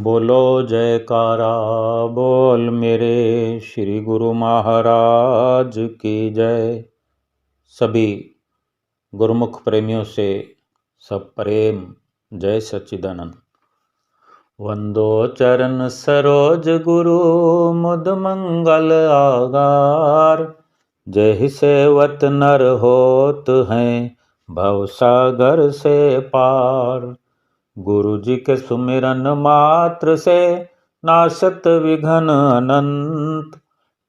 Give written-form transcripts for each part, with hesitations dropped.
बोलो जयकारा बोल मेरे श्री गुरु महाराज की जय। सभी गुरुमुख प्रेमियों से सब प्रेम जय सच्चिदानंद। वंदो चरण सरोज गुरु मुद मंगल आगार। जय सेवत नर होत हैं भव सागर से पार। गुरु जी के सुमिरन मात्र से नाशत विघ्न अनंत।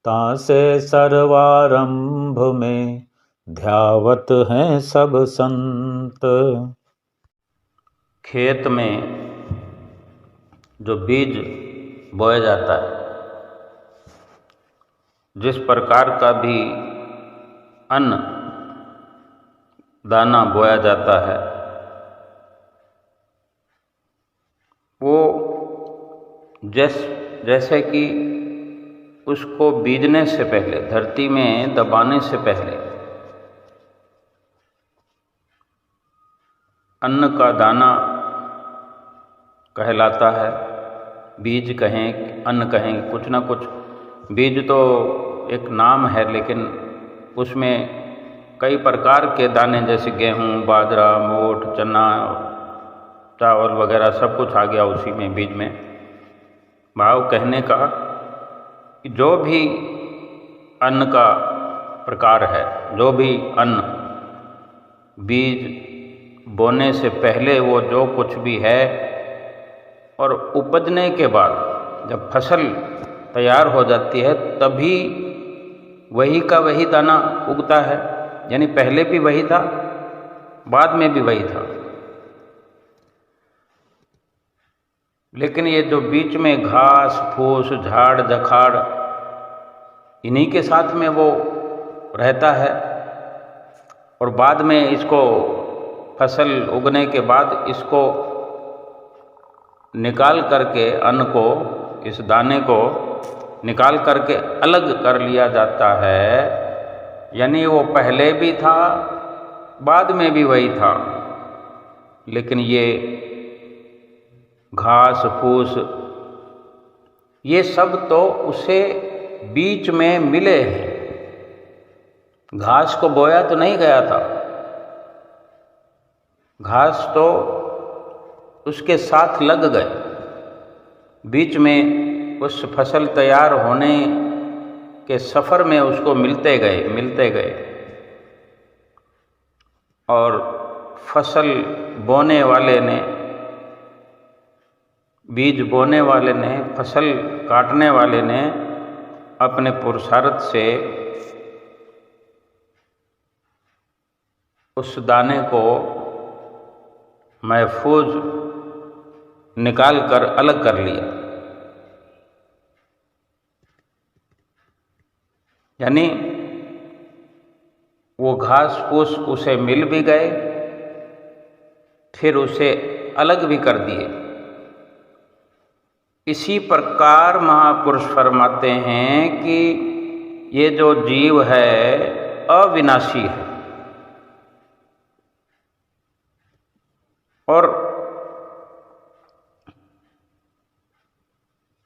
तासे सर्वारंभ में ध्यावत हैं सब संत। खेत में जो बीज बोया जाता है, जिस प्रकार का भी अन्न दाना बोया जाता है, वो जैसे कि उसको बीजने से पहले, धरती में दबाने से पहले अन्न का दाना कहलाता है। बीज कहें, अन्न कहें, कुछ ना कुछ। बीज तो एक नाम है, लेकिन उसमें कई प्रकार के दाने जैसे गेहूँ, बाजरा, मोठ, चना, चावल वगैरह सब कुछ आ गया उसी में, बीज में। भाव कहने का कि जो भी अन्न का प्रकार है, जो भी अन्न बीज बोने से पहले वो जो कुछ भी है, और उपजने के बाद जब फसल तैयार हो जाती है तभी वही का वही दाना उगता है। यानी पहले भी वही था, बाद में भी वही था। लेकिन ये जो बीच में घास फूस, झाड़ झखाड़, इन्हीं के साथ में वो रहता है, और बाद में इसको फसल उगने के बाद इसको निकाल करके, अन्न को, इस दाने को निकाल करके अलग कर लिया जाता है। यानी वो पहले भी था, बाद में भी वही था। लेकिन ये घास फूस, ये सब तो उसे बीच में मिले हैं। घास को बोया तो नहीं गया था, घास तो उसके साथ लग गए, बीच में उस फसल तैयार होने के सफ़र में उसको मिलते गए। और फसल बोने वाले ने, बीज बोने वाले ने, फसल काटने वाले ने अपने पुरुषार्थ से उस दाने को महफूज निकाल कर अलग कर लिया। यानी वो घास फूस उसे मिल भी गए, फिर उसे अलग भी कर दिए। इसी प्रकार महापुरुष फरमाते हैं कि ये जो जीव है अविनाशी है, और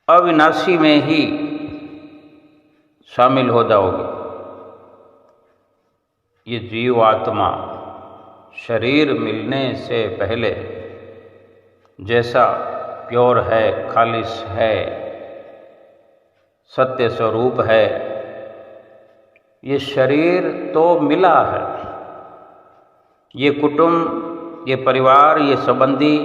अविनाशी में ही शामिल हो जाओगे। ये जीव आत्मा शरीर मिलने से पहले जैसा प्योर है, खालिश है, सत्य स्वरूप है, ये शरीर तो मिला है। ये कुटुंब, ये परिवार, ये संबंधी,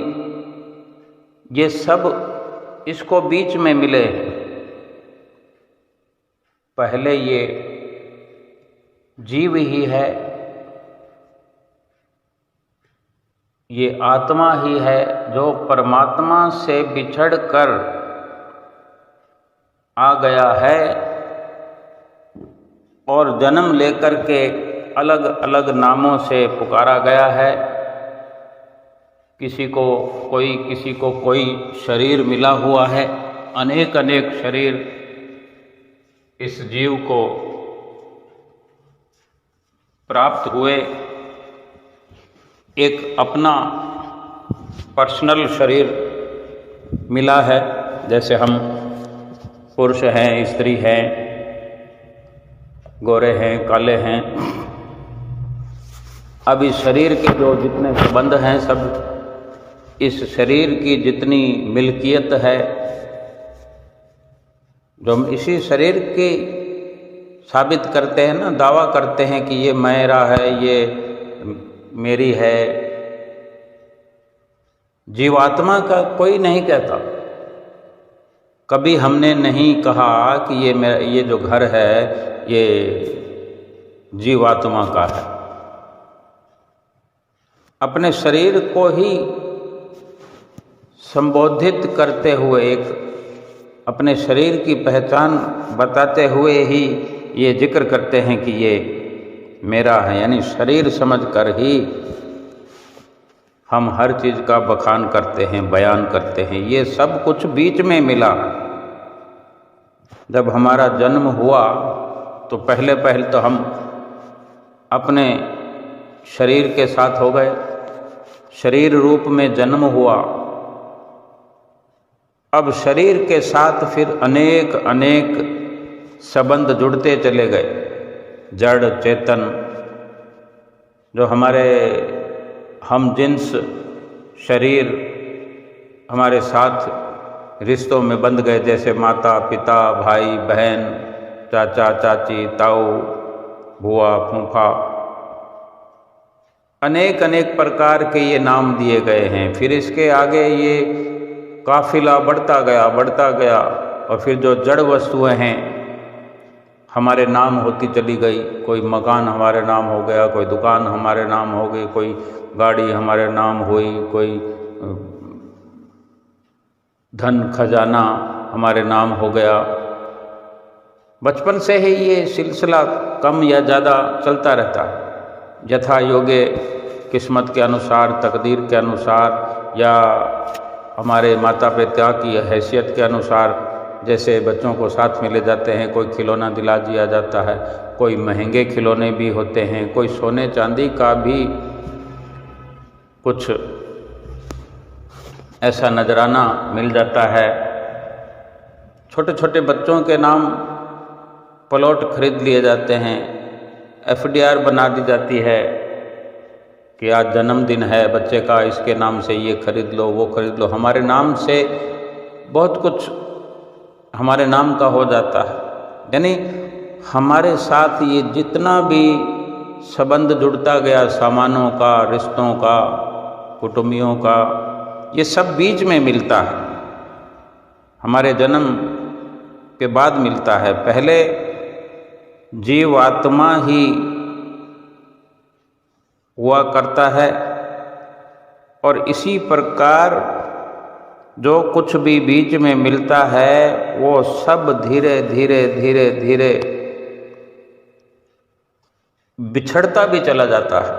ये सब इसको बीच में मिले हैं। पहले ये जीव ही है, ये आत्मा ही है जो परमात्मा से बिछड़ कर आ गया है, और जन्म लेकर के अलग अलग नामों से पुकारा गया है। किसी को कोई शरीर मिला हुआ है, अनेक अनेक शरीर इस जीव को प्राप्त हुए। एक अपना पर्सनल शरीर मिला है। जैसे हम पुरुष हैं, स्त्री हैं, गोरे हैं, काले हैं। अब इस शरीर के जो जितने संबंध हैं, सब इस शरीर की जितनी मिल्कियत है, जो हम इसी शरीर की साबित करते हैं ना, दावा करते हैं कि ये मेरा है, ये मेरी है। जीवात्मा का कोई नहीं कहता। कभी हमने नहीं कहा कि ये मेरा, ये जो घर है ये जीवात्मा का है। अपने शरीर को ही संबोधित करते हुए, एक अपने शरीर की पहचान बताते हुए ही ये जिक्र करते हैं कि ये मेरा है। यानी शरीर समझकर ही हम हर चीज़ का बखान करते हैं, बयान करते हैं। ये सब कुछ बीच में मिला। जब हमारा जन्म हुआ तो पहले तो हम अपने शरीर के साथ हो गए, शरीर रूप में जन्म हुआ। अब शरीर के साथ फिर अनेक अनेक संबंध जुड़ते चले गए। जड़ चेतन जो हमारे हम जिन्स शरीर हमारे साथ रिश्तों में बंध गए, जैसे माता पिता, भाई बहन, चाचा चाची, ताऊ, बुआ, फूफा, अनेक अनेक प्रकार के ये नाम दिए गए हैं। फिर इसके आगे ये काफिला बढ़ता गया और फिर जो जड़ वस्तुएं हैं हमारे नाम होती चली गई। कोई मकान हमारे नाम हो गया, कोई दुकान हमारे नाम हो गई, कोई गाड़ी हमारे नाम हुई, कोई धन खजाना हमारे नाम हो गया। बचपन से ही ये सिलसिला कम या ज़्यादा चलता रहता है। यथा योगे, किस्मत के अनुसार, तकदीर के अनुसार, या हमारे माता पिता की हैसियत के अनुसार। जैसे बच्चों को साथ में ले जाते हैं, कोई खिलौना दिला दिया जाता है, कोई महंगे खिलौने भी होते हैं, कोई सोने चांदी का भी कुछ ऐसा नजराना मिल जाता है। छोटे छोटे बच्चों के नाम प्लॉट खरीद लिए जाते हैं, FDR बना दी जाती है कि आज जन्मदिन है बच्चे का, इसके नाम से ये खरीद लो, वो खरीद लो। हमारे नाम से बहुत कुछ हमारे नाम का हो जाता है। यानी हमारे साथ ये जितना भी संबंध जुड़ता गया, सामानों का, रिश्तों का, कुटुंबियों का, ये सब बीच में मिलता है। हमारे जन्म के बाद मिलता है। पहले जीवात्मा ही हुआ करता है और इसी प्रकार जो कुछ भी बीच में मिलता है वो सब धीरे धीरे धीरे धीरे बिछड़ता भी चला जाता है।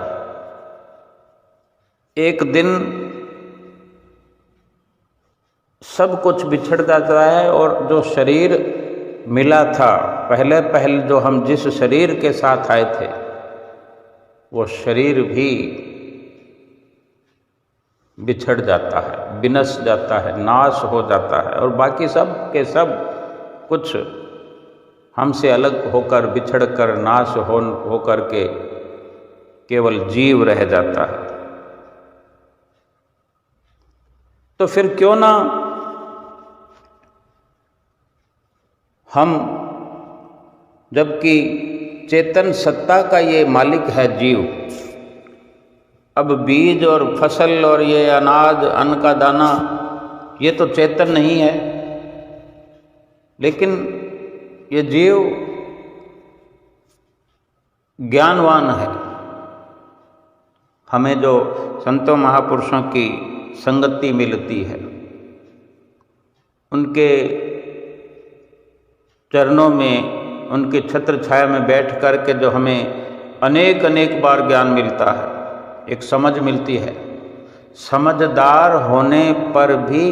एक दिन सब कुछ बिछड़ जाता है और जो शरीर मिला था, पहले जो हम जिस शरीर के साथ आए थे, वो शरीर भी बिछड़ जाता है, विनश जाता है, नाश हो जाता है। और बाकी सब के सब कुछ हमसे अलग होकर, बिछड़ कर, नाश हो कर के केवल जीव रह जाता है। तो फिर क्यों ना हम, जबकि चेतन सत्ता का ये मालिक है जीव, अब बीज और फसल और ये अनाज, अन्न का दाना, ये तो चेतन नहीं है, लेकिन ये जीव ज्ञानवान है। हमें जो संतों महापुरुषों की संगति मिलती है, उनके चरणों में, उनकी छत्र छाया में बैठ कर के जो हमें अनेक अनेक बार ज्ञान मिलता है, एक समझ मिलती है। समझदार होने पर भी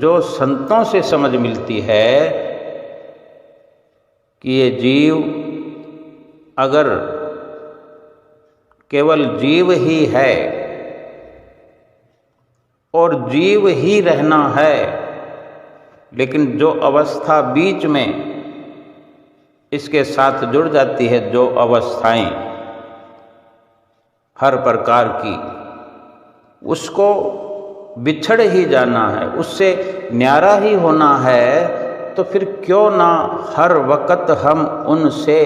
जो संतों से समझ मिलती है कि ये जीव अगर केवल जीव ही है और जीव ही रहना है, लेकिन जो अवस्था बीच में इसके साथ जुड़ जाती है, जो अवस्थाएं हर प्रकार की, उसको बिछड़ ही जाना है, उससे न्यारा ही होना है, तो फिर क्यों ना हर वक्त हम उनसे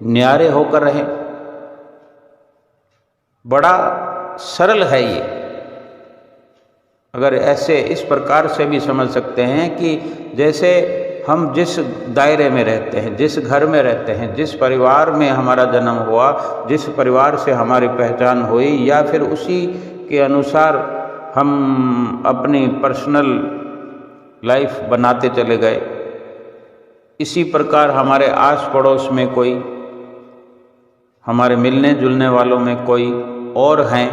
न्यारे होकर रहें। बड़ा सरल है ये। अगर ऐसे इस प्रकार से भी समझ सकते हैं कि जैसे हम जिस दायरे में रहते हैं, जिस घर में रहते हैं, जिस परिवार में हमारा जन्म हुआ, जिस परिवार से हमारी पहचान हुई, या फिर उसी के अनुसार हम अपनी पर्सनल लाइफ बनाते चले गए, इसी प्रकार हमारे आस पड़ोस में कोई, हमारे मिलने जुलने वालों में कोई और हैं,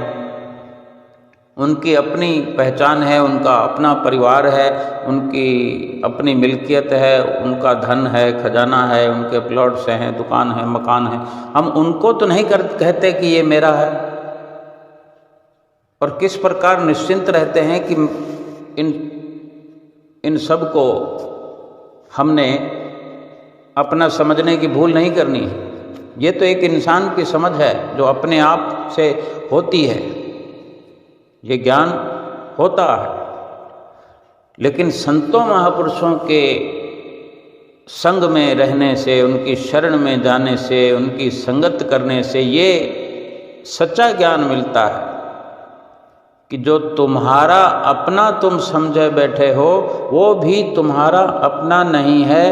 उनकी अपनी पहचान है, उनका अपना परिवार है, उनकी अपनी मिल्कियत है, उनका धन है, खजाना है, उनके प्लॉट्स हैं, दुकान है, मकान है। हम उनको तो नहीं कहते कि ये मेरा है, और किस प्रकार निश्चिंत रहते हैं कि इन सब को हमने अपना समझने की भूल नहीं करनी है। ये तो एक इंसान की समझ है जो अपने आप से होती है, ये ज्ञान होता है। लेकिन संतों महापुरुषों के संग में रहने से, उनकी शरण में जाने से, उनकी संगत करने से ये सच्चा ज्ञान मिलता है कि जो तुम्हारा अपना तुम समझे बैठे हो, वो भी तुम्हारा अपना नहीं है,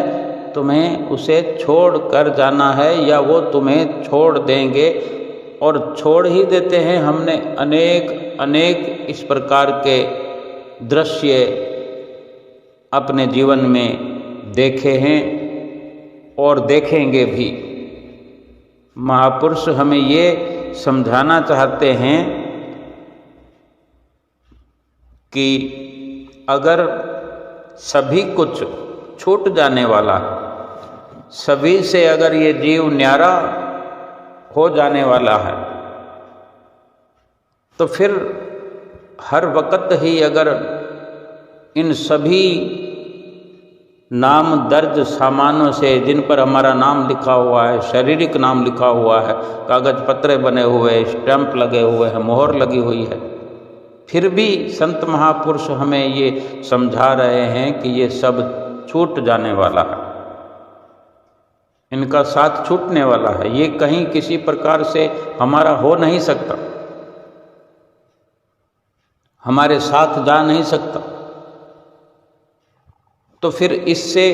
तुम्हें उसे छोड़ कर जाना है, या वो तुम्हें छोड़ देंगे, और छोड़ ही देते हैं। हमने अनेक इस प्रकार के दृश्य अपने जीवन में देखे हैं और देखेंगे भी। महापुरुष हमें ये समझाना चाहते हैं कि अगर सभी कुछ छूट जाने वाला है, सभी से अगर ये जीव न्यारा हो जाने वाला है, तो फिर हर वक्त ही अगर इन सभी नाम दर्ज सामानों से, जिन पर हमारा नाम लिखा हुआ है, शारीरिक नाम लिखा हुआ है, कागज पत्रे बने हुए, स्टैंप लगे हुए हैं, मोहर लगी हुई है, फिर भी संत महापुरुष हमें ये समझा रहे हैं कि ये सब छूट जाने वाला है, इनका साथ छूटने वाला है, ये कहीं किसी प्रकार से हमारा हो नहीं सकता, हमारे साथ जा नहीं सकता। तो फिर इससे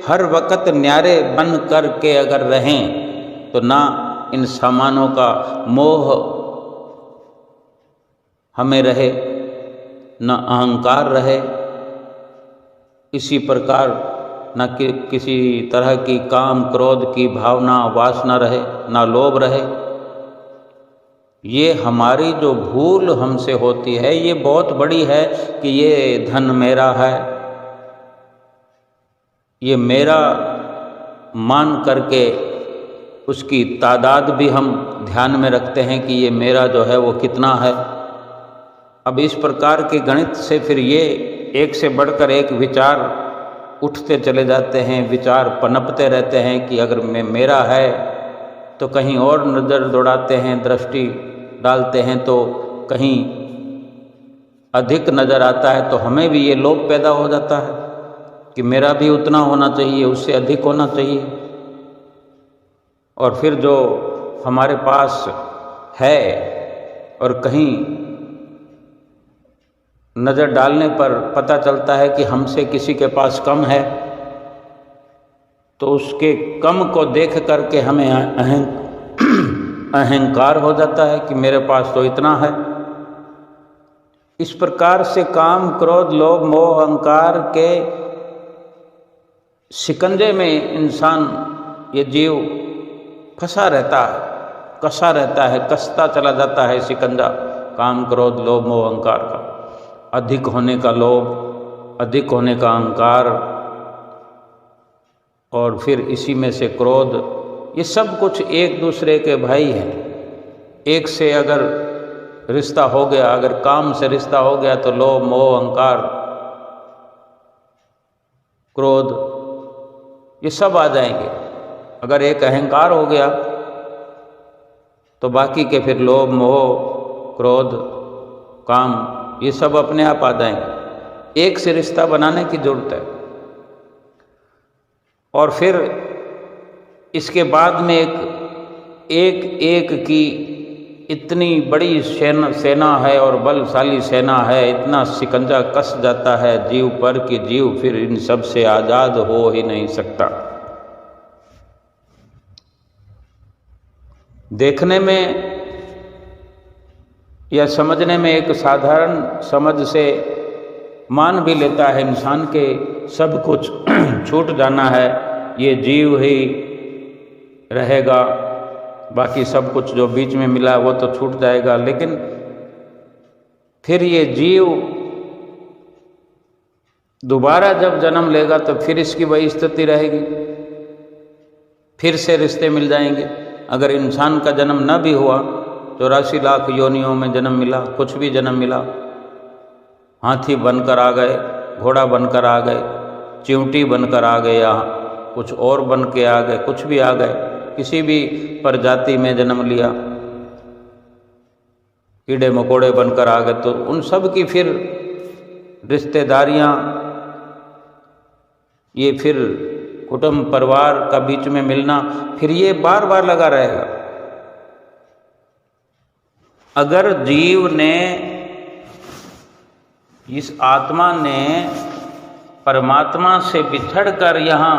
हर वक्त न्यारे बन कर के अगर रहें, तो ना इन सामानों का मोह हमें रहे, न अहंकार रहे, इसी प्रकार न कि किसी तरह की काम क्रोध की भावना वासना रहे, ना लोभ रहे। ये हमारी जो भूल हमसे होती है, ये बहुत बड़ी है कि ये धन मेरा है, ये मेरा मान करके उसकी तादाद भी हम ध्यान में रखते हैं कि ये मेरा जो है वो कितना है। अब इस प्रकार के गणित से फिर ये एक से बढ़कर एक विचार उठते चले जाते हैं, विचार पनपते रहते हैं कि अगर मेरा है तो कहीं और नज़र दौड़ाते हैं, दृष्टि डालते हैं तो कहीं अधिक नज़र आता है, तो हमें भी ये लोभ पैदा हो जाता है कि मेरा भी उतना होना चाहिए, उससे अधिक होना चाहिए। और फिर जो हमारे पास है और कहीं नज़र डालने पर पता चलता है कि हमसे किसी के पास कम है, तो उसके कम को देख करके हमें अहंकार हो जाता है कि मेरे पास तो इतना है। इस प्रकार से काम क्रोध लोभ मोह अहंकार के शिकंजे में इंसान, ये जीव फंसा रहता है, कसा रहता है, कसता चला जाता है शिकंजा काम क्रोध लोभ मोह अहंकार का। अधिक होने का लोभ, अधिक होने का अहंकार, और फिर इसी में से क्रोध, ये सब कुछ एक दूसरे के भाई हैं। एक से अगर रिश्ता हो गया, अगर काम से रिश्ता हो गया, तो लोभ मोह अहंकार क्रोध, ये सब आ जाएंगे। अगर एक अहंकार हो गया तो बाकी के फिर लोभ, मोह, क्रोध, काम, ये सब अपने आप आ जाएंगे। एक से रिश्ता बनाने की जरूरत है। और फिर इसके बाद में एक की इतनी बड़ी सेना है और बलशाली सेना है, इतना शिकंजा कस जाता है जीव पर कि जीव फिर इन सब से आज़ाद हो ही नहीं सकता। देखने में या समझने में एक साधारण समझ से मान भी लेता है इंसान के सब कुछ छूट जाना है, ये जीव ही रहेगा, बाकी सब कुछ जो बीच में मिला वो तो छूट जाएगा। लेकिन फिर ये जीव दोबारा जब जन्म लेगा तो फिर इसकी वही स्थिति रहेगी, फिर से रिश्ते मिल जाएंगे। अगर इंसान का जन्म न भी हुआ, 84 लाख योनियों में जन्म मिला, कुछ भी जन्म मिला, हाथी बनकर आ गए, घोड़ा बनकर आ गए, चिंटी बनकर आ गए, या कुछ और बन के आ गए, कुछ भी आ गए, किसी भी प्रजाति में जन्म लिया, कीड़े मकोड़े बनकर आ गए, तो उन सब की फिर रिश्तेदारियां, ये फिर कुटुंब परिवार का बीच में मिलना, फिर ये बार बार लगा रहेगा। अगर जीव ने, इस आत्मा ने परमात्मा से बिछड़कर यहाँ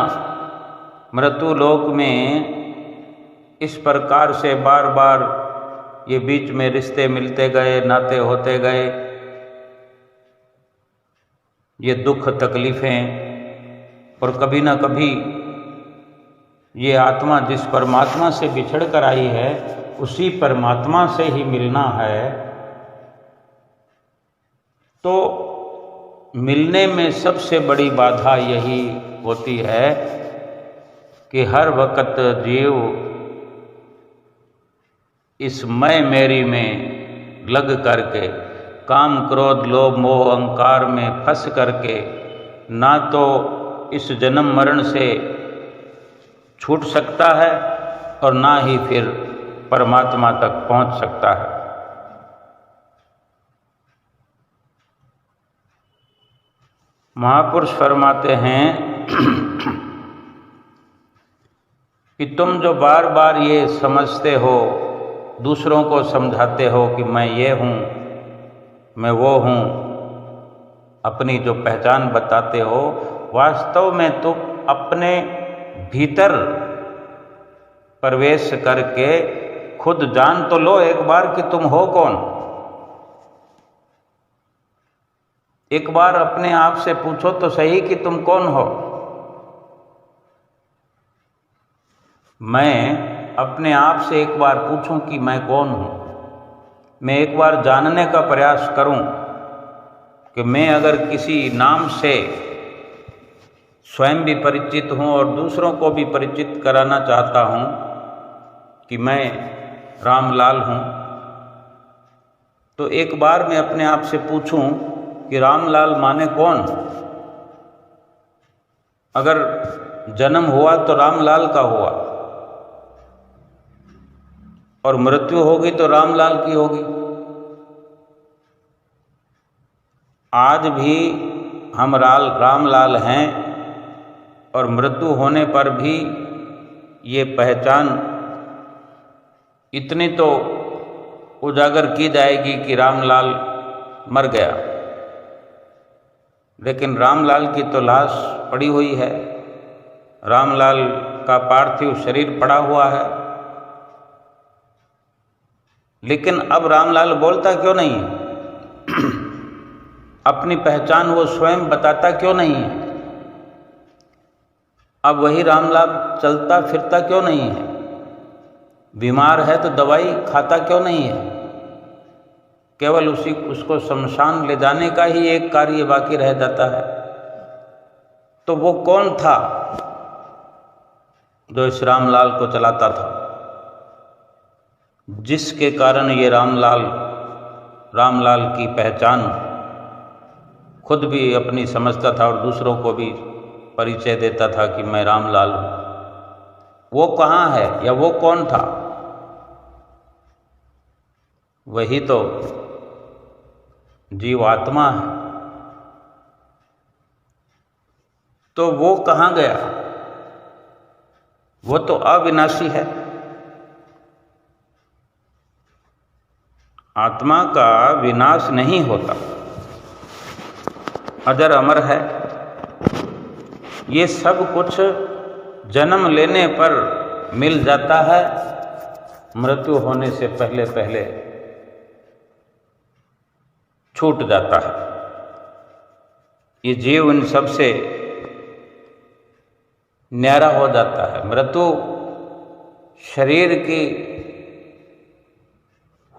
मृत्यु लोक में इस प्रकार से बार बार ये बीच में रिश्ते मिलते गए, नाते होते गए, ये दुख तकलीफ़ें, और कभी ना कभी ये आत्मा जिस परमात्मा से बिछड़ कर आई है उसी परमात्मा से ही मिलना है। तो मिलने में सबसे बड़ी बाधा यही होती है कि हर वक्त जीव इस मैं मेरी में लग करके, काम क्रोध लोभ मोह अहंकार में फंस करके ना तो इस जन्म मरण से छूट सकता है और ना ही फिर परमात्मा तक पहुंच सकता है। महापुरुष फरमाते हैं कि तुम जो बार बार ये समझते हो, दूसरों को समझाते हो कि मैं ये हूँ, मैं वो हूँ, अपनी जो पहचान बताते हो, वास्तव में तुम अपने भीतर प्रवेश करके खुद जान तो लो एक बार कि तुम हो कौन। एक बार अपने आप से पूछो तो सही कि तुम कौन हो। मैं अपने आप से एक बार पूछूं कि मैं कौन हूं। मैं एक बार जानने का प्रयास करूं कि मैं अगर किसी नाम से स्वयं भी परिचित हूं और दूसरों को भी परिचित कराना चाहता हूं कि मैं रामलाल हूं, तो एक बार मैं अपने आप से पूछूं कि रामलाल माने कौन। अगर जन्म हुआ तो रामलाल का हुआ और मृत्यु होगी तो रामलाल की होगी। आज भी हम रामलाल हैं और मृत्यु होने पर भी ये पहचान इतनी तो उजागर की जाएगी कि रामलाल मर गया, लेकिन रामलाल की तो लाश पड़ी हुई है, रामलाल का पार्थिव शरीर पड़ा हुआ है। लेकिन अब रामलाल बोलता क्यों नहीं है? अपनी पहचान वो स्वयं बताता क्यों नहीं है? अब वही रामलाल चलता फिरता क्यों नहीं है? बीमार है तो दवाई खाता क्यों नहीं है? केवल उसको शमशान ले जाने का ही एक कार्य बाकी रह जाता है। तो वो कौन था जो इस रामलाल को चलाता था, जिसके कारण ये रामलाल की पहचान खुद भी अपनी समझता था और दूसरों को भी परिचय देता था कि मैं रामलाल हूँ, वो कहाँ है या वो कौन था? वही तो जीवात्मा है। तो वो कहाँ गया? वो तो अविनाशी है। आत्मा का विनाश नहीं होता, अजर अमर है। ये सब कुछ जन्म लेने पर मिल जाता है, मृत्यु होने से पहले पहले छूट जाता है। ये जीव इन सब से न्यारा हो जाता है। मृत्यु शरीर की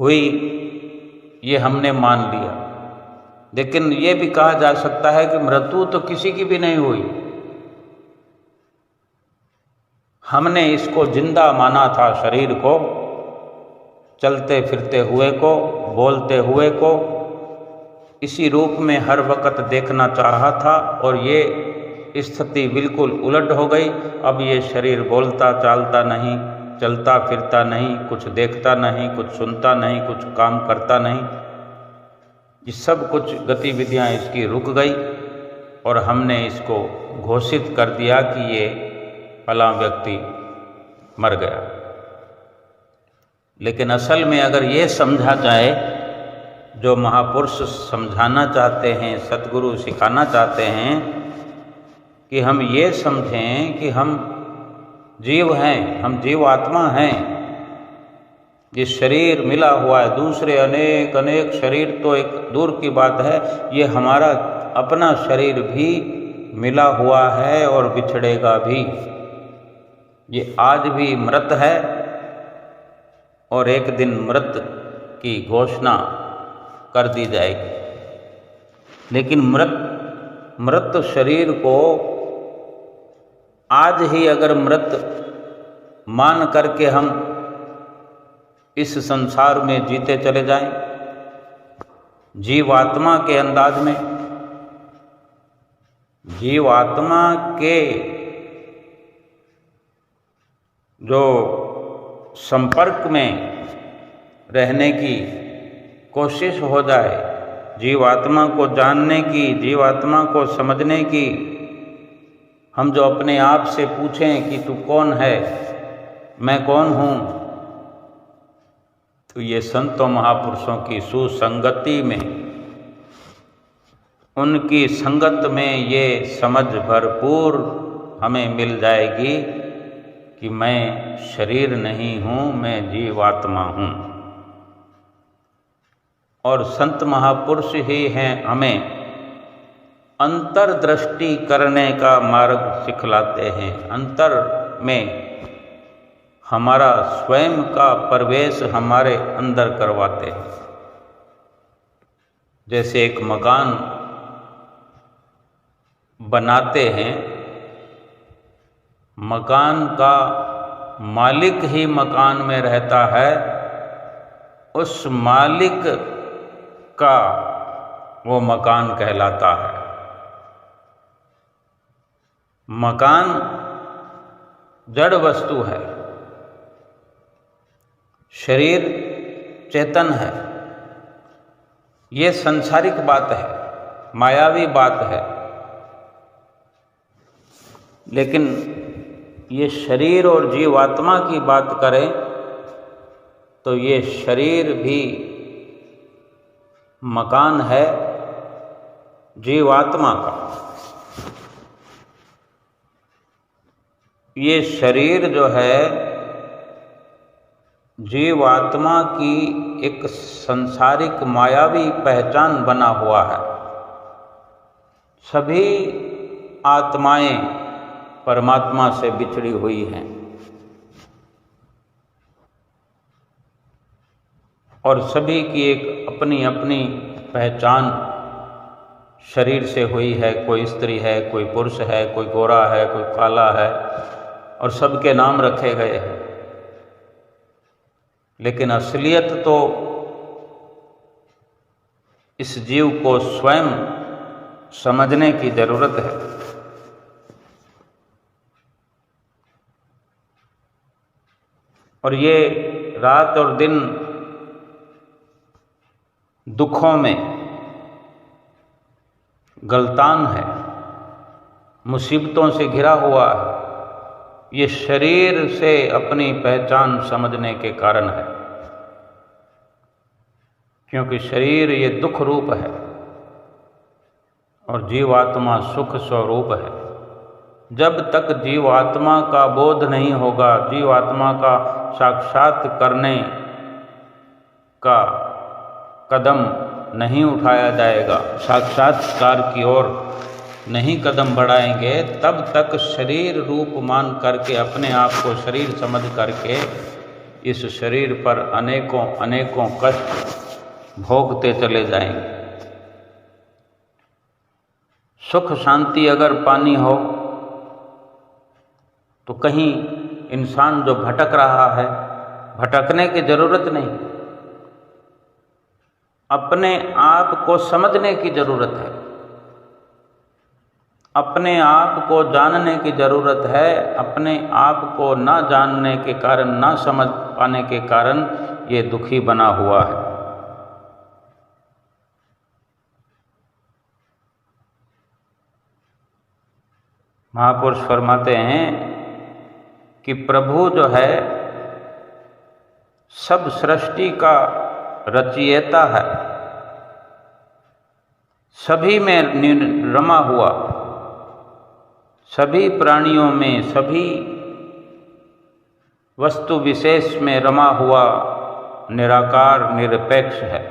हुई ये हमने मान लिया, लेकिन ये भी कहा जा सकता है कि मृत्यु तो किसी की भी नहीं हुई। हमने इसको जिंदा माना था, शरीर को, चलते फिरते हुए को, बोलते हुए को, इसी रूप में हर वक्त देखना चाहा था, और ये स्थिति बिल्कुल उलट हो गई। अब ये शरीर बोलता चालता नहीं, चलता फिरता नहीं, कुछ देखता नहीं, कुछ सुनता नहीं, कुछ काम करता नहीं। ये सब कुछ गतिविधियां इसकी रुक गई और हमने इसको घोषित कर दिया कि ये फला व्यक्ति मर गया। लेकिन असल में अगर ये समझा जाए, जो महापुरुष समझाना चाहते हैं, सद्गुरु सिखाना चाहते हैं, कि हम ये समझें कि हम जीव हैं, हम जीव आत्मा हैं। ये शरीर मिला हुआ है, दूसरे अनेक अनेक शरीर तो एक दूर की बात है, ये हमारा अपना शरीर भी मिला हुआ है और बिछड़ेगा भी। ये आज भी मृत है और एक दिन मृत की घोषणा कर दी जाएगी। लेकिन मृत शरीर को आज ही अगर मृत मान करके हम इस संसार में जीते चले जाएं, जीवात्मा के अंदाज में, जीवात्मा के जो संपर्क में रहने की कोशिश हो जाए, जीवात्मा को जानने की, जीवात्मा को समझने की, हम जो अपने आप से पूछें कि तू कौन है, मैं कौन हूँ, तो ये संतों महापुरुषों की सुसंगति में, उनकी संगत में ये समझ भरपूर हमें मिल जाएगी कि मैं शरीर नहीं हूँ, मैं जीवात्मा हूँ। और संत महापुरुष ही हैं हमें अंतर्दृष्टि करने का मार्ग सिखलाते हैं। अंतर में हमारा स्वयं का प्रवेश हमारे अंदर करवाते हैं। जैसे एक मकान बनाते हैं, मकान का मालिक ही मकान में रहता है, उस मालिक का वो मकान कहलाता है। मकान जड़ वस्तु है, शरीर चेतन है। ये सांसारिक बात है, मायावी बात है। लेकिन ये शरीर और जीवात्मा की बात करें तो ये शरीर भी मकान है जीवात्मा का। ये शरीर जो है जीवात्मा की एक संसारिक मायावी पहचान बना हुआ है। सभी आत्माएं परमात्मा से बिछड़ी हुई हैं और सभी की एक अपनी अपनी पहचान शरीर से हुई है। कोई स्त्री है, कोई पुरुष है, कोई गोरा है, कोई काला है, और सबके नाम रखे गए हैं। लेकिन असलियत तो इस जीव को स्वयं समझने की जरूरत है। और ये रात और दिन दुखों में गलतान है, मुसीबतों से घिरा हुआ है। ये शरीर से अपनी पहचान समझने के कारण है, क्योंकि शरीर ये दुख रूप है और जीवात्मा सुख स्वरूप है। जब तक जीवात्मा का बोध नहीं होगा, जीवात्मा का साक्षात करने का कदम नहीं उठाया जाएगा, साक्षात्कार की ओर नहीं कदम बढ़ाएंगे, तब तक शरीर रूप मान करके, अपने आप को शरीर समझ करके इस शरीर पर अनेकों अनेकों कष्ट भोगते चले जाएंगे। सुख शांति अगर पानी हो तो कहीं इंसान जो भटक रहा है, भटकने की जरूरत नहीं, अपने आप को समझने की जरूरत है, अपने आप को जानने की जरूरत है। अपने आप को ना जानने के कारण, ना समझ पाने के कारण ये दुखी बना हुआ है। महापुरुष फरमाते हैं कि प्रभु जो है सब सृष्टि का रचयिता है, सभी में रमा हुआ, सभी प्राणियों में, सभी वस्तु विशेष में रमा हुआ निराकार निरपेक्ष है।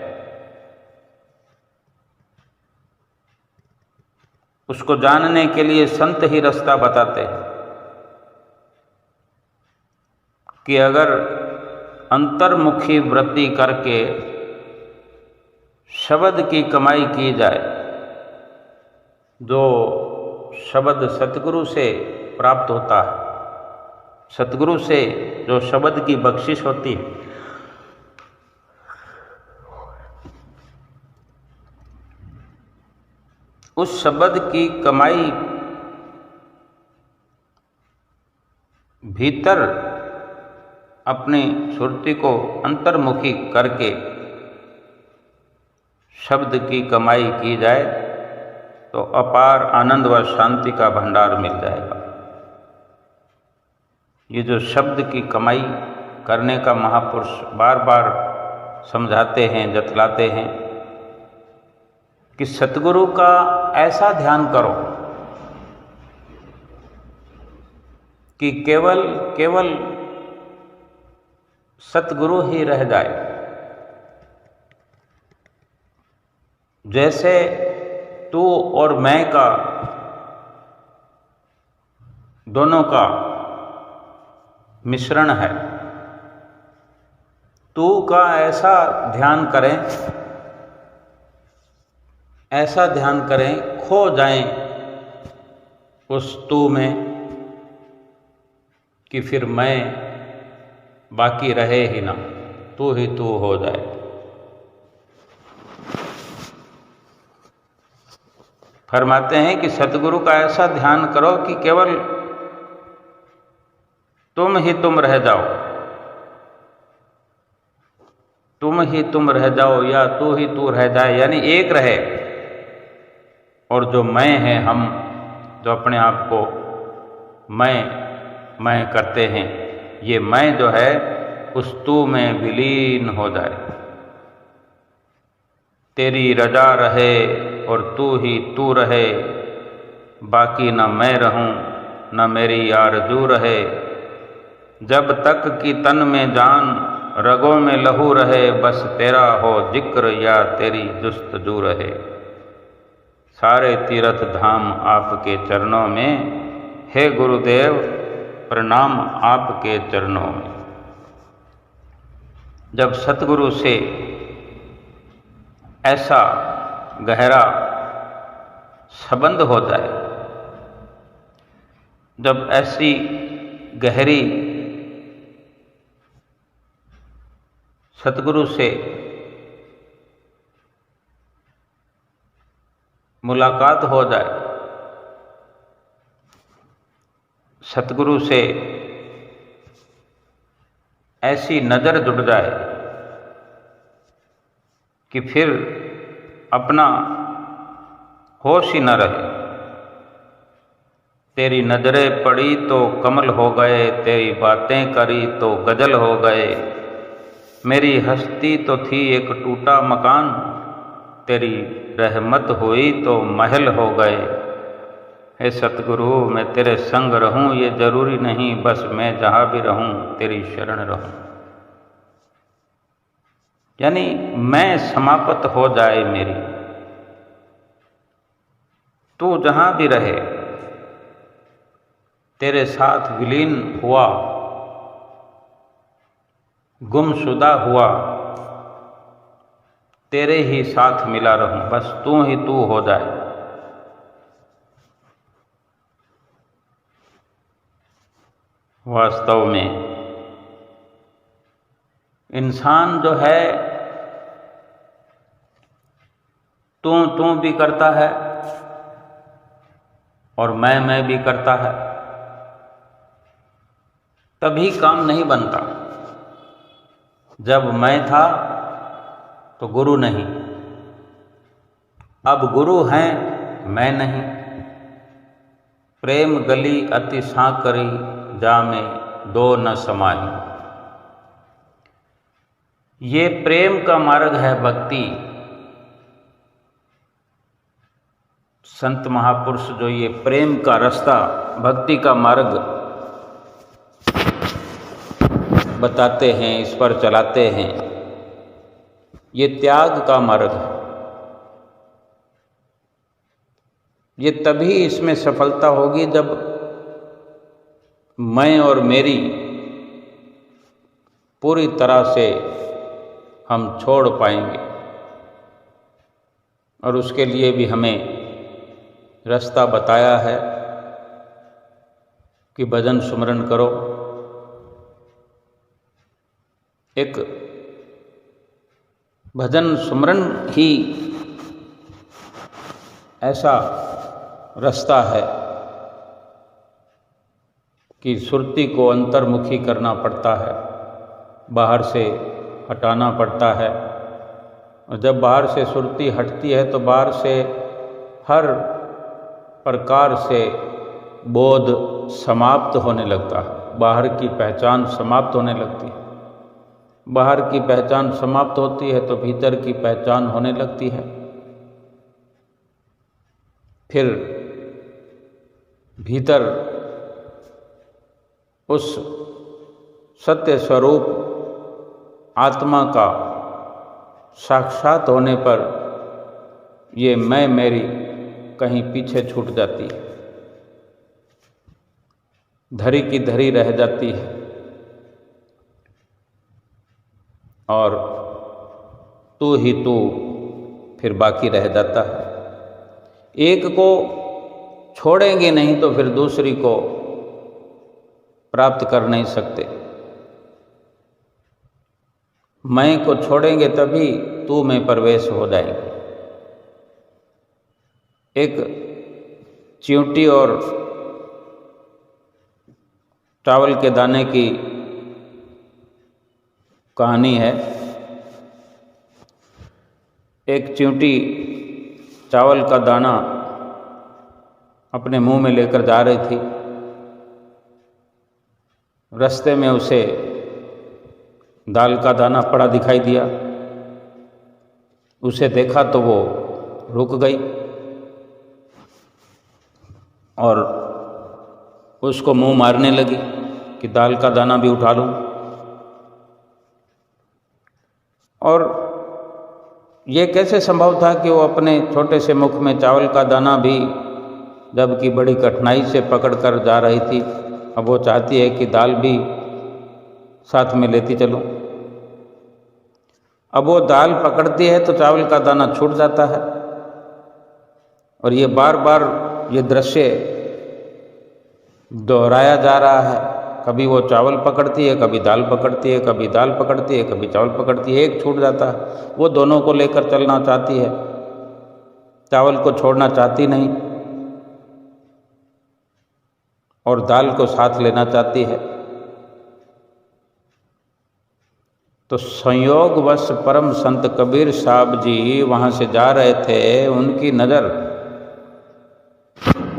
उसको जानने के लिए संत ही रास्ता बताते हैं कि अगर अंतर्मुखी वृत्ति करके शब्द की कमाई की जाए, जो शब्द सतगुरु से प्राप्त होता है, सतगुरु से जो शब्द की बख्शिश होती है, उस शब्द की कमाई भीतर अपनी सुरती को अंतर्मुखी करके शब्द की कमाई की जाए तो अपार आनंद व शांति का भंडार मिल जाएगा। ये जो शब्द की कमाई करने का महापुरुष बार बार समझाते हैं, जतलाते हैं कि सतगुरु का ऐसा ध्यान करो कि केवल केवल सतगुरु ही रह जाए। जैसे तू और मैं का, दोनों का मिश्रण है, तू का ऐसा ध्यान करें, ऐसा ध्यान करें, खो जाएं उस तू में कि फिर मैं बाकी रहे ही ना, तू ही तू हो जाए। फरमाते हैं कि सतगुरु का ऐसा ध्यान करो कि केवल तुम ही तुम रह जाओ, तुम ही तुम रह जाओ या तू ही तू रह जाए, यानी एक रहे। और जो मैं है, हम जो अपने आप को मैं करते हैं, ये मैं जो है उस तू में विलीन हो जाए। तेरी रजा रहे और तू ही तू रहे, बाकी न मैं रहूं न मेरी आरज़ू रहे। जब तक कि तन में जान रगों में लहू रहे, बस तेरा हो जिक्र या तेरी जुस्तजू रहे। सारे तीर्थ धाम आपके चरणों में, हे गुरुदेव प्रणाम आपके चरणों में। जब सतगुरु से ऐसा गहरा संबंध हो जाए, जब ऐसी गहरी सतगुरु से मुलाकात हो जाए, सतगुरु से ऐसी नज़र जुड़ जाए कि फिर अपना होश ही न रहे। तेरी नज़रें पड़ी तो कमल हो गए, तेरी बातें करी तो गज़ल हो गए। मेरी हस्ती तो थी एक टूटा मकान, तेरी रहमत हुई तो महल हो गए। हे सतगुरु मैं तेरे संग रहूं ये ज़रूरी नहीं, बस मैं जहाँ भी रहूं तेरी शरण रहूं। यानी मैं समाप्त हो जाए मेरी, तू जहाँ भी रहे, तेरे साथ विलीन हुआ, गुमशुदा हुआ, तेरे ही साथ मिला रहूं, बस तू ही तू हो जाए। वास्तव में इंसान जो है तू भी करता है और मैं भी करता है, तभी काम नहीं बनता। जब मैं था तो गुरु नहीं, अब गुरु हैं मैं नहीं। प्रेम गली अति सांकरी, जामे दो न समाई। ये प्रेम का मार्ग है भक्ति। संत महापुरुष जो ये प्रेम का रास्ता, भक्ति का मार्ग बताते हैं, इस पर चलाते हैं, ये त्याग का मार्ग है। ये तभी इसमें सफलता होगी जब मैं और मेरी पूरी तरह से हम छोड़ पाएंगे। और उसके लिए भी हमें रास्ता बताया है कि भजन सुमरन करो। एक भजन सुमरन ही ऐसा रास्ता है कि सुरती को अंतर्मुखी करना पड़ता है, बाहर से हटाना पड़ता है। और जब बाहर से सुरती हटती है तो बाहर से हर प्रकार से बोध समाप्त होने लगता है, बाहर की पहचान समाप्त होने लगती है। बाहर की पहचान समाप्त होती है तो भीतर की पहचान होने लगती है। फिर भीतर उस सत्य स्वरूप आत्मा का साक्षात होने पर ये मैं मेरी कहीं पीछे छूट जाती है, धरी की धरी रह जाती है और तू ही तू फिर बाकी रह जाता है। एक को छोड़ेंगे नहीं तो फिर दूसरी को प्राप्त कर नहीं सकते। मैं को छोड़ेंगे तभी तू में प्रवेश हो जाएंगे। एक चींटी और चावल के दाने की कहानी है। एक चींटी चावल का दाना अपने मुंह में लेकर जा रही थी। रास्ते में उसे दाल का दाना पड़ा दिखाई दिया। उसे देखा तो वो रुक गई और उसको मुंह मारने लगी कि दाल का दाना भी उठा लूं। और ये कैसे संभव था कि वो अपने छोटे से मुख में चावल का दाना भी, जबकि बड़ी कठिनाई से पकड़ कर जा रही थी, अब वो चाहती है कि दाल भी साथ में लेती चलूं। अब वो दाल पकड़ती है तो चावल का दाना छूट जाता है। और ये बार बार ये दृश्य दोहराया जा रहा है। कभी वो चावल पकड़ती है, कभी दाल पकड़ती है, कभी दाल पकड़ती है, कभी चावल पकड़ती है, एक छूट जाता है। वो दोनों को लेकर चलना चाहती है, चावल को छोड़ना चाहती नहीं और दाल को साथ लेना चाहती है। तो संयोगवश परम संत कबीर साहब जी वहाँ से जा रहे थे, उनकी नज़र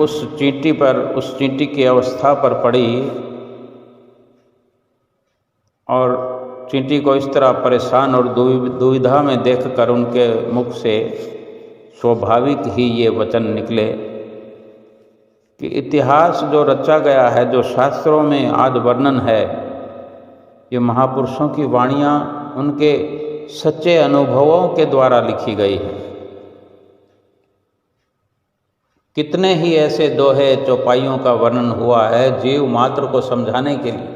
उस चींटी पर, उस चींटी की अवस्था पर पड़ी और चींटी को इस तरह परेशान और दुविधा में देखकर उनके मुख से स्वाभाविक ही ये वचन निकले कि इतिहास जो रचा गया है, जो शास्त्रों में आज वर्णन है, ये महापुरुषों की वाणियाँ उनके सच्चे अनुभवों के द्वारा लिखी गई है। कितने ही ऐसे दोहे चौपाइयों का वर्णन हुआ है जीव मात्र को समझाने के लिए,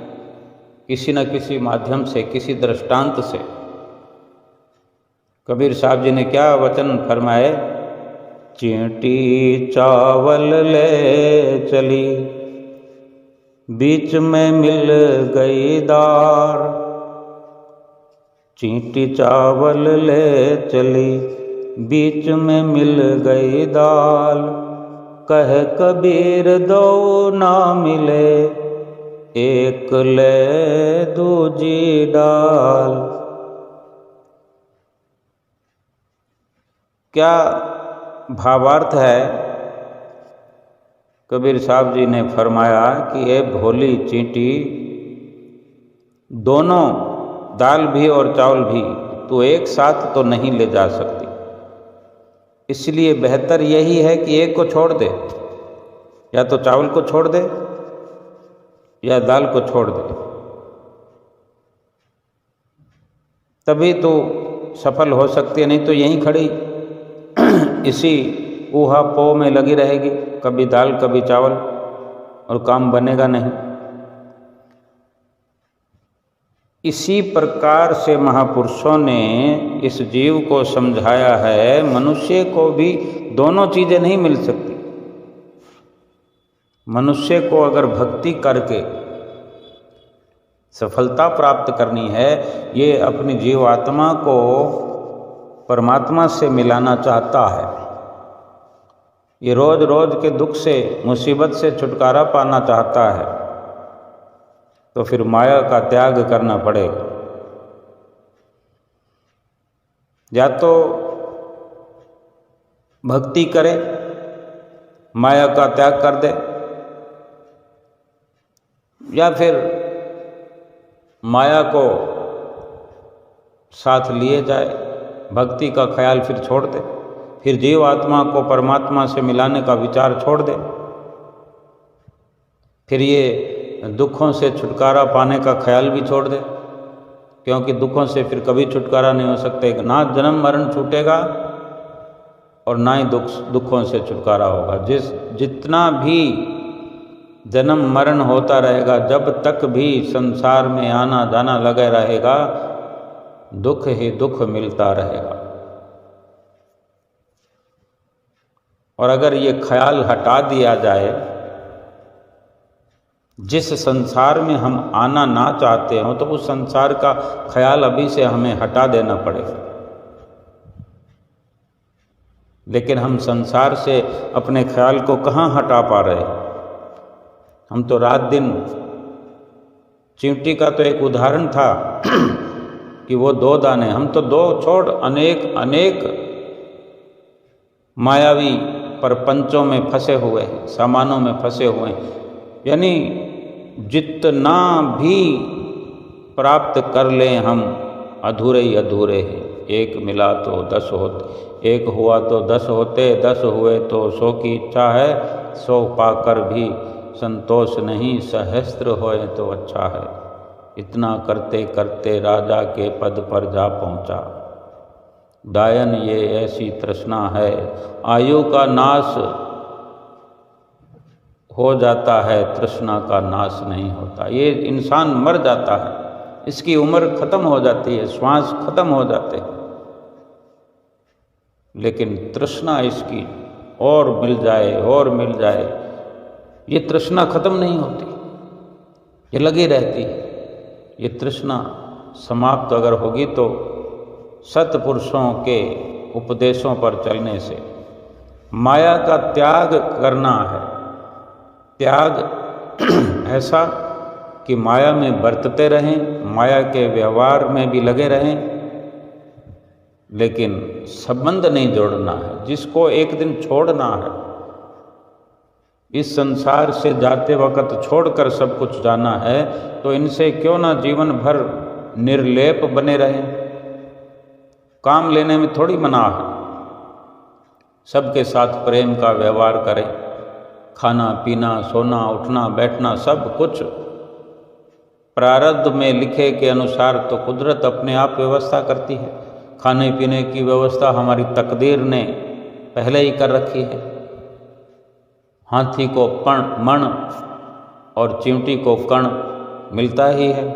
किसी न किसी माध्यम से, किसी दृष्टांत से। कबीर साहब जी ने क्या वचन फरमाए? चींटी चावल ले चली, बीच में मिल गई दार। चींटी चावल ले चली, बीच में मिल गई दाल। कह कबीर दो ना मिले, एक ले दूजी डाल। क्या भावार्थ है? कबीर साहब जी ने फरमाया कि ये भोली चींटी, दोनों दाल भी और चावल भी तो एक साथ तो नहीं ले जा सकती, इसलिए बेहतर यही है कि एक को छोड़ दे, या तो चावल को छोड़ दे या दाल को छोड़ दे, तभी तो सफल हो सकती है। नहीं तो यहीं खड़ी इसी ऊहा पो में लगी रहेगी, कभी दाल कभी चावल, और काम बनेगा नहीं। इसी प्रकार से महापुरुषों ने इस जीव को समझाया है, मनुष्य को भी दोनों चीज़ें नहीं मिल सकती। मनुष्य को अगर भक्ति करके सफलता प्राप्त करनी है, ये अपनी जीवात्मा को परमात्मा से मिलाना चाहता है, ये रोज रोज के दुख से, मुसीबत से छुटकारा पाना चाहता है, तो फिर माया का त्याग करना पड़ेगा। या तो भक्ति करे, माया का त्याग कर दे, या फिर माया को साथ लिए जाए, भक्ति का ख्याल फिर छोड़ दे, फिर जीव आत्मा को परमात्मा से मिलाने का विचार छोड़ दे, फिर ये दुखों से छुटकारा पाने का ख्याल भी छोड़ दे, क्योंकि दुखों से फिर कभी छुटकारा नहीं हो सकता। ना जन्म मरण छूटेगा और ना ही दुखों से छुटकारा होगा। जितना भी जन्म मरण होता रहेगा, जब तक भी संसार में आना जाना लगा रहेगा, दुख ही दुख मिलता रहेगा। और अगर ये ख्याल हटा दिया जाए, जिस संसार में हम आना ना चाहते हो, तो उस संसार का ख्याल अभी से हमें हटा देना पड़ेगा। लेकिन हम संसार से अपने ख्याल को कहाँ हटा पा रहे हैं? हम तो रात दिन, चींटी का तो एक उदाहरण था कि वो 2 दाने, हम तो 2 छोड़ अनेक मायावी प्रपंचों में फंसे हुए हैं, सामानों में फंसे हुए हैं। यानी जितना भी प्राप्त कर लें हम, अधूरे ही अधूरे हैं। एक मिला तो 10 होते, एक हुआ तो 10 होते, 10 हुए तो 100 की इच्छा है, 100 पाकर भी संतोष नहीं, सहस्त्र होए तो अच्छा है। इतना करते करते राजा के पद पर जा पहुँचा। डायन ये ऐसी तृष्णा है, आयु का नाश हो जाता है, तृष्णा का नाश नहीं होता। ये इंसान मर जाता है, इसकी उम्र खत्म हो जाती है, श्वास खत्म हो जाते हैं, लेकिन तृष्णा इसकी और मिल जाए और मिल जाए, ये तृष्णा खत्म नहीं होती, ये लगी रहती है। ये तृष्णा समाप्त अगर होगी तो सत्पुरुषों के उपदेशों पर चलने से माया का त्याग करना है। त्याग ऐसा कि माया में बरतते रहें, माया के व्यवहार में भी लगे रहें, लेकिन संबंध नहीं जोड़ना है। जिसको एक दिन छोड़ना है, इस संसार से जाते वक्त छोड़कर सब कुछ जाना है, तो इनसे क्यों ना जीवन भर निर्लेप बने रहें। काम लेने में थोड़ी मना है, सबके साथ प्रेम का व्यवहार करें। खाना पीना, सोना उठना बैठना सब कुछ प्रारब्ध में लिखे के अनुसार तो कुदरत अपने आप व्यवस्था करती है। खाने पीने की व्यवस्था हमारी तकदीर ने पहले ही कर रखी है। हाथी को मण और चींटी को कण मिलता ही है।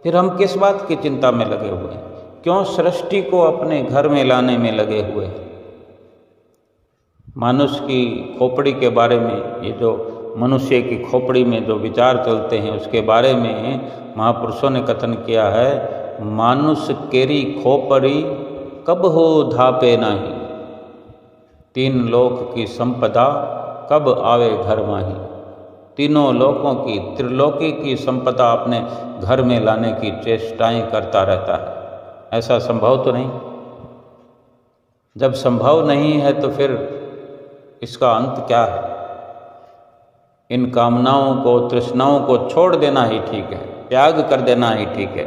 फिर हम किस बात की चिंता में लगे हुए हैं? क्यों सृष्टि को अपने घर में लाने में लगे हुए हैं? मनुष्य की खोपड़ी के बारे में, ये जो मनुष्य की खोपड़ी में जो विचार चलते हैं उसके बारे में महापुरुषों ने कथन किया है, मानुष केरी खोपड़ी कब हो धापे नाही, तीन लोक की संपदा कब आवे घर माही। तीनों लोकों की, त्रिलोकी की संपदा अपने घर में लाने की चेष्टाएं करता रहता है। ऐसा संभव तो नहीं। जब संभव नहीं है तो फिर इसका अंत क्या है? इन कामनाओं को, तृष्णाओं को छोड़ देना ही ठीक है, त्याग कर देना ही ठीक है।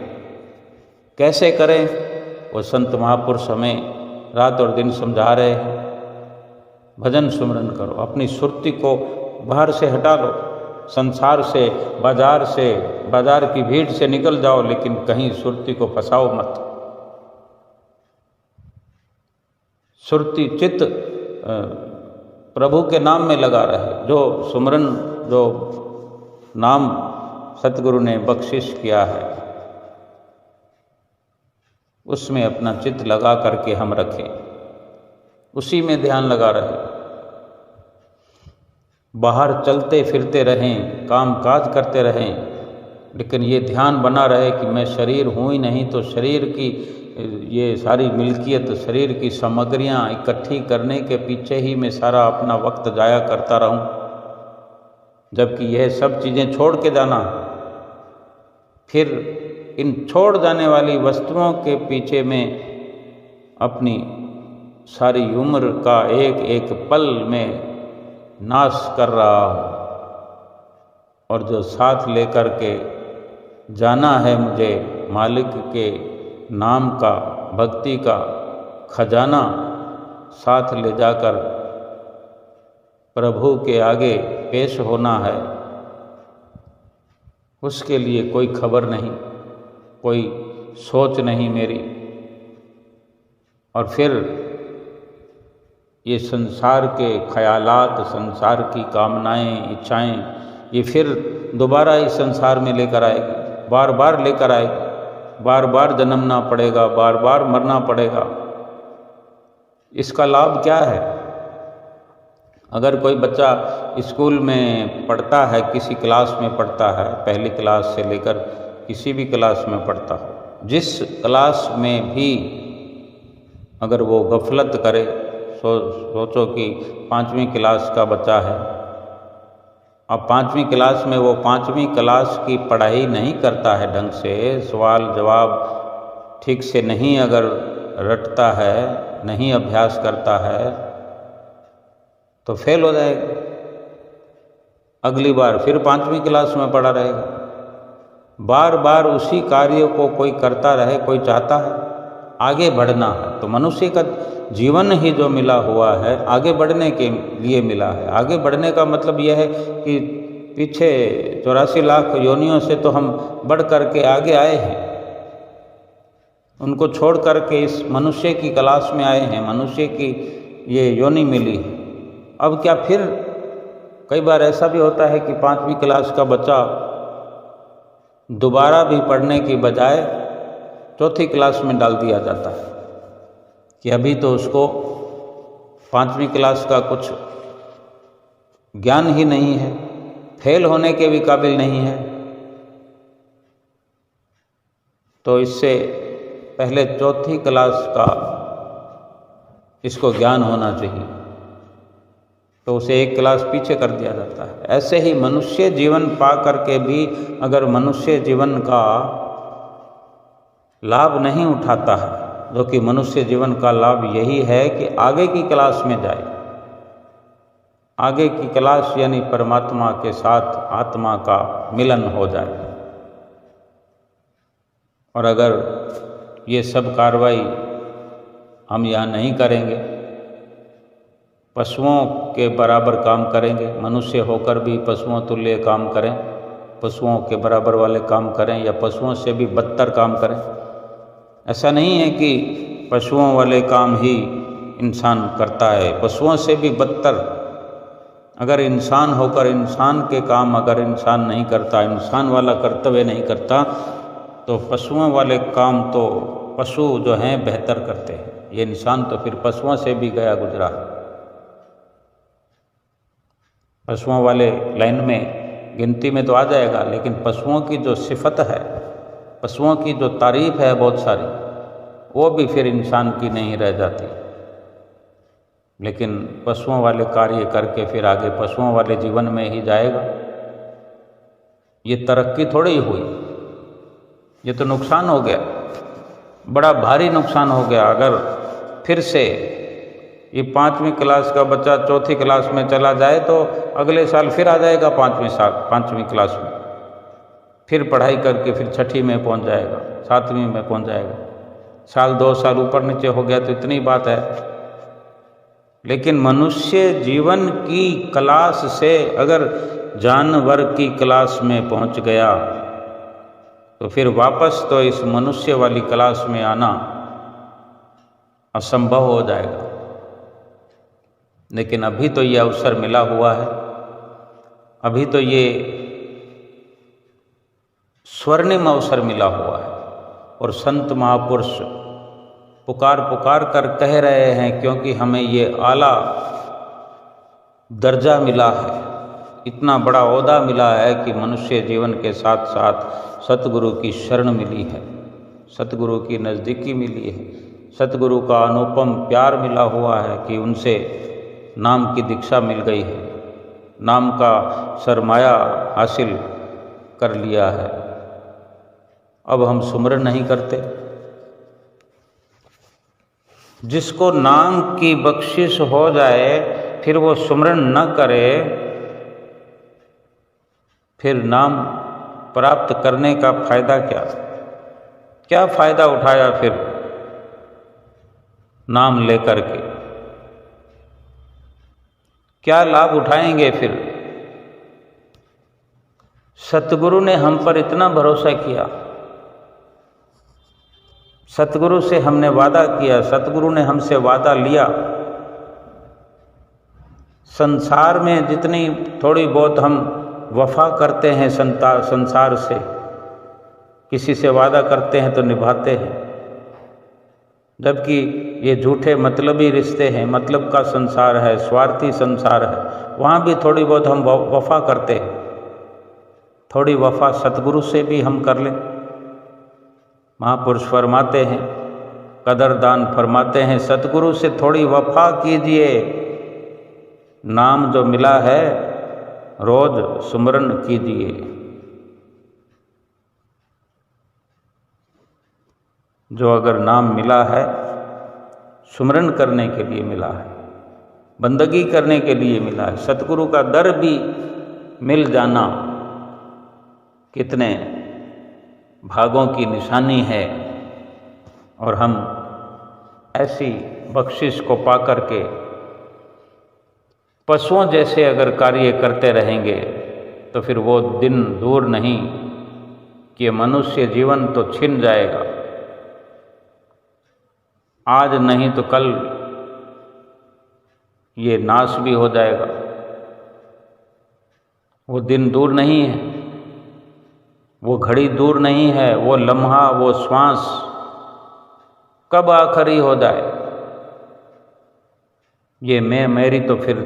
कैसे करें? वो संत महापुरुष हमें रात और दिन समझा रहे हैं। भजन सुमरन करो, अपनी सुरती को बाहर से हटा लो, संसार से, बाजार की भीड़ से निकल जाओ, लेकिन कहीं सुरती को फंसाओ मत। सुरती चित्त प्रभु के नाम में लगा रहे। जो सुमरन, जो नाम सतगुरु ने बख्शिश किया है, उसमें अपना चित्त लगा करके हम रखें, उसी में ध्यान लगा रहे। बाहर चलते फिरते रहें, काम काज करते रहें, लेकिन ये ध्यान बना रहे कि मैं शरीर हूँ ही नहीं, तो शरीर की ये सारी मिल्कियत, शरीर की सामग्रियाँ इकट्ठी करने के पीछे ही मैं सारा अपना वक्त जाया करता रहूं, जबकि यह सब चीज़ें छोड़ के जाना। फिर इन छोड़ जाने वाली वस्तुओं के पीछे में अपनी सारी उम्र का एक एक पल में नाश कर रहा हूँ। और जो साथ लेकर के जाना है मुझे, मालिक के नाम का, भक्ति का खजाना साथ ले जाकर प्रभु के आगे पेश होना है, उसके लिए कोई खबर नहीं, कोई सोच नहीं मेरी। और फिर ये संसार के ख्यालात, संसार की कामनाएं, इच्छाएं, ये फिर दोबारा इस संसार में लेकर आएगी, बार बार लेकर आएगी। बार बार जन्मना पड़ेगा, बार बार मरना पड़ेगा। इसका लाभ क्या है? अगर कोई बच्चा स्कूल में पढ़ता है, किसी क्लास में पढ़ता है, पहली क्लास से लेकर किसी भी क्लास में पढ़ता हो, जिस क्लास में भी अगर वो गफलत करे, सोचो कि 5वीं क्लास का बच्चा है, अब 5वीं क्लास में वो 5वीं क्लास की पढ़ाई नहीं करता है ढंग से, सवाल जवाब ठीक से नहीं अगर रटता है, नहीं अभ्यास करता है, तो फेल हो जाएगा। अगली बार फिर 5वीं क्लास में पढ़ा रहेगा। बार बार उसी कार्य को कोई करता रहे, कोई चाहता है आगे बढ़ना है, तो मनुष्य का जीवन ही जो मिला हुआ है आगे बढ़ने के लिए मिला है। आगे बढ़ने का मतलब यह है कि पीछे 84 लाख योनियों से तो हम बढ़ करके आगे आए हैं, उनको छोड़ करके इस मनुष्य की क्लास में आए हैं, मनुष्य की ये योनि मिली है। अब क्या फिर कई बार ऐसा भी होता है कि 5वीं क्लास का बच्चा दोबारा भी पढ़ने की बजाय 4थी क्लास में डाल दिया जाता है कि अभी तो उसको 5वीं क्लास का कुछ ज्ञान ही नहीं है, फेल होने के भी काबिल नहीं है। तो इससे पहले 4थी क्लास का इसको ज्ञान होना चाहिए, तो उसे एक क्लास पीछे कर दिया जाता है। ऐसे ही मनुष्य जीवन पा करके भी अगर मनुष्य जीवन का लाभ नहीं उठाता है, जो कि मनुष्य जीवन का लाभ यही है कि आगे की क्लास में जाए। आगे की क्लास यानी परमात्मा के साथ आत्मा का मिलन हो जाए। और अगर ये सब कार्रवाई हम यहाँ नहीं करेंगे, पशुओं के बराबर काम करेंगे, मनुष्य होकर भी पशुओं तुल्य काम करें, पशुओं के बराबर वाले काम करें या पशुओं से भी बदतर काम करें। ऐसा नहीं है कि पशुओं वाले काम ही इंसान करता है, पशुओं से भी बदतर अगर इंसान होकर इंसान के काम अगर इंसान नहीं करता, इंसान वाला कर्तव्य नहीं करता, तो पशुओं वाले काम तो पशु जो हैं बेहतर करते हैं। ये इंसान तो फिर पशुओं से भी गया गुजरा। पशुओं वाले लाइन में गिनती में तो आ जाएगा, लेकिन पशुओं की जो सिफत है, पशुओं की जो तारीफ है बहुत सारी, वो भी फिर इंसान की नहीं रह जाती। लेकिन पशुओं वाले कार्य करके फिर आगे पशुओं वाले जीवन में ही जाएगा। ये तरक्की थोड़ी ही हुई, ये तो नुकसान हो गया, बड़ा भारी नुकसान हो गया। अगर फिर से ये 5वीं क्लास का बच्चा 4थी क्लास में चला जाए तो अगले साल फिर आ जाएगा 5वीं क्लास में, फिर पढ़ाई करके फिर 6ठी में पहुंच जाएगा, 7वीं में पहुंच जाएगा। साल 2 साल ऊपर नीचे हो गया तो इतनी बात है। लेकिन मनुष्य जीवन की क्लास से अगर जानवर की क्लास में पहुंच गया तो फिर वापस तो इस मनुष्य वाली क्लास में आना असंभव हो जाएगा। लेकिन अभी तो ये अवसर मिला हुआ है, अभी तो ये स्वर्णिम अवसर मिला हुआ है। और संत महापुरुष पुकार पुकार कर कह रहे हैं, क्योंकि हमें ये आला दर्जा मिला है, इतना बड़ा ओहदा मिला है कि मनुष्य जीवन के साथ साथ सतगुरु की शरण मिली है, सतगुरु की नज़दीकी मिली है, सतगुरु का अनुपम प्यार मिला हुआ है कि उनसे नाम की दीक्षा मिल गई है, नाम का सरमाया हासिल कर लिया है। अब हम सुमरन नहीं करते। जिसको नाम की बख्शिश हो जाए फिर वो सुमरन न करे, फिर नाम प्राप्त करने का फायदा क्या? क्या फायदा उठाया फिर नाम लेकर के? क्या लाभ उठाएंगे फिर? सतगुरु ने हम पर इतना भरोसा किया, सतगुरु से हमने वादा किया, सतगुरु ने हमसे वादा लिया। संसार में जितनी थोड़ी बहुत हम वफा करते हैं संसार से, किसी से वादा करते हैं तो निभाते हैं, जबकि ये झूठे मतलबी रिश्ते हैं, मतलब का संसार है, स्वार्थी संसार है, वहाँ भी थोड़ी बहुत हम वफा करते हैं। थोड़ी वफा सतगुरु से भी हम कर लें। महापुरुष फरमाते हैं, कदरदान फरमाते हैं, सतगुरु से थोड़ी वफा कीजिए। नाम जो मिला है रोज सुमरन कीजिए। जो अगर नाम मिला है सुमरन करने के लिए मिला है, बंदगी करने के लिए मिला है, सतगुरु का दर भी मिल जाना कितने भागों की निशानी है। और हम ऐसी बख्शिश को पा करके पशुओं जैसे अगर कार्य करते रहेंगे तो फिर वो दिन दूर नहीं कि मनुष्य जीवन तो छिन जाएगा। आज नहीं तो कल ये नाश भी हो जाएगा। वो दिन दूर नहीं है, वो घड़ी दूर नहीं है, वो लम्हा, वो श्वास कब आखिरी हो जाए। ये मैं मेरी तो फिर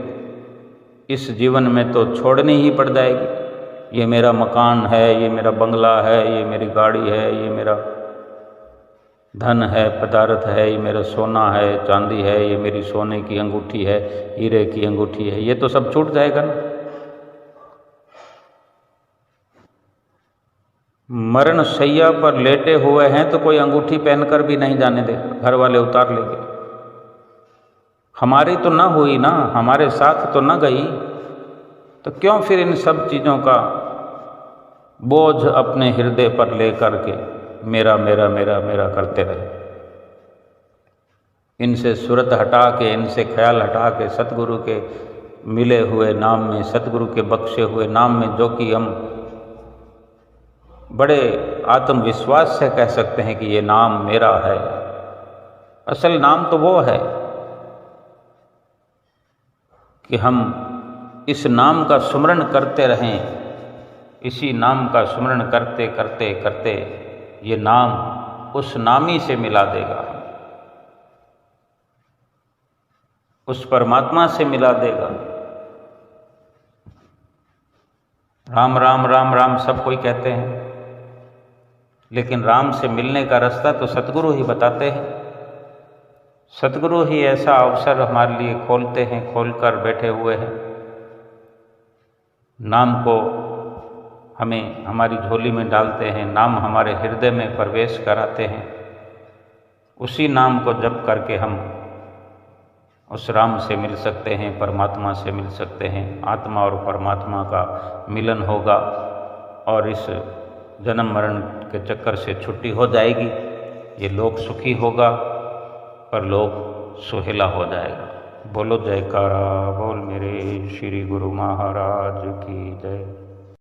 इस जीवन में तो छोड़नी ही पड़ जाएगी। ये मेरा मकान है, ये मेरा बंगला है, ये मेरी गाड़ी है, ये मेरा धन है, पदार्थ है, ये मेरा सोना है, चांदी है, ये मेरी सोने की अंगूठी है, हीरे की अंगूठी है, ये तो सब छूट जाएगा ना। मरण शैया पर लेटे हुए हैं तो कोई अंगूठी पहनकर भी नहीं जाने देगा, घर वाले उतार लेंगे। हमारी तो ना हुई ना, हमारे साथ तो ना गई, तो क्यों फिर इन सब चीज़ों का बोझ अपने हृदय पर लेकर के मेरा मेरा मेरा मेरा करते रहे। इनसे सूरत हटा के, इनसे ख्याल हटा के सतगुरु के मिले हुए नाम में, सतगुरु के बख्शे हुए नाम में, जो कि हम बड़े आत्मविश्वास से कह सकते हैं कि ये नाम मेरा है। असल नाम तो वो है कि हम इस नाम का सुमरण करते रहें। इसी नाम का सुमरण करते करते करते ये नाम उस नामी से मिला देगा, उस परमात्मा से मिला देगा। राम राम राम राम सब कोई कहते हैं, लेकिन राम से मिलने का रास्ता तो सतगुरु ही बताते हैं। सतगुरु ही ऐसा अवसर हमारे लिए खोलते हैं, खोलकर बैठे हुए हैं। नाम को हमें हमारी झोली में डालते हैं, नाम हमारे हृदय में प्रवेश कराते हैं। उसी नाम को जप करके हम उस राम से मिल सकते हैं, परमात्मा से मिल सकते हैं। आत्मा और परमात्मा का मिलन होगा और इस जन्म मरण के चक्कर से छुट्टी हो जाएगी। ये लोक सुखी होगा और लोक सुहेला हो जाएगा। बोलो जयकारा बोल मेरे श्री गुरु महाराज की जय।